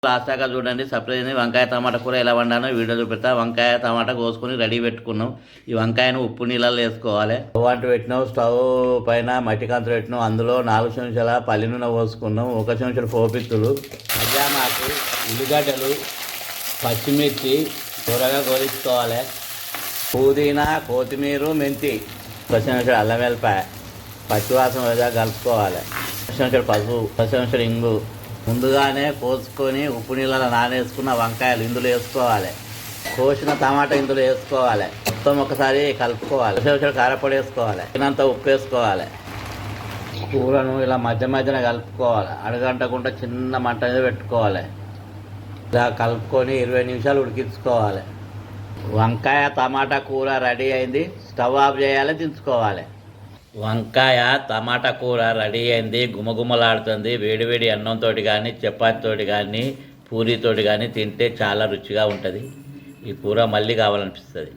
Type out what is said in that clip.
Last దాకా చూడండి. Surprise వంకాయ టమాటా కూర ఎలా వండానో వీడియో చూపెడతా. వంకాయ టమాటా కోసుకొని రెడీ పెట్టుకున్నాం. ఈ వంకాయను ఉప్పు నీళ్ళలో వేసుకోవాలి. స్టవ్ అంటూ పెట్టినాం. స్టవ్ పైన మట్టి కంచు పెట్టినాం. అందులో 4 చెంచాల పల్లి నూనె పోసుకున్నాం. 1 చెంచాడు పోపిత్తులు, కళ్యామాకు, ఉల్లిగడ్డలు, పచ్చిమిర్చి త్వరగా గోలించుకోవాలి. పుదీనా, కొత్తిమీర, మెంతి, 1 చెంచాడు అల్లం వెల్లిపాయ పచ్చివాసన వదిగా కలుపుకోవాలి. 1 చెంచాడు పసుపు, 1 చెంచాడు ఇంగు. ముందుగానే కోసుకొని ఉప్పు నీళ్ళలో నానేసుకున్న వంకాయలు ఇందులో వేసుకోవాలి. కోసిన టమాటా ఇందులో వేసుకోవాలి. మొత్తం ఒకసారి కలుపుకోవాలి. కొంచెం కారపొడి వేసుకోవాలి. తినంత ఉప్పు వేసుకోవాలి. కూరను ఇలా మధ్య మధ్యన కలుపుకోవాలి. అడగంటకుండా చిన్న మంట మీద పెట్టుకోవాలి. ఇలా కలుపుకొని 20 నిమిషాలు ఉడికించుకోవాలి. వంకాయ టమాటా కూర రెడీ అయింది. స్టవ్ ఆఫ్ చేయాలి, దించుకోవాలి. వంకాయ టమాటా కూర రెడీ అయింది. గుమగుమలాడుతుంది. వేడివేడి అన్నంతో కానీ, చపాతీతో కానీ, పూరీతోటి కానీ తింటే చాలా రుచిగా ఉంటుంది. ఈ కూర మళ్ళీ కావాలనిపిస్తుంది.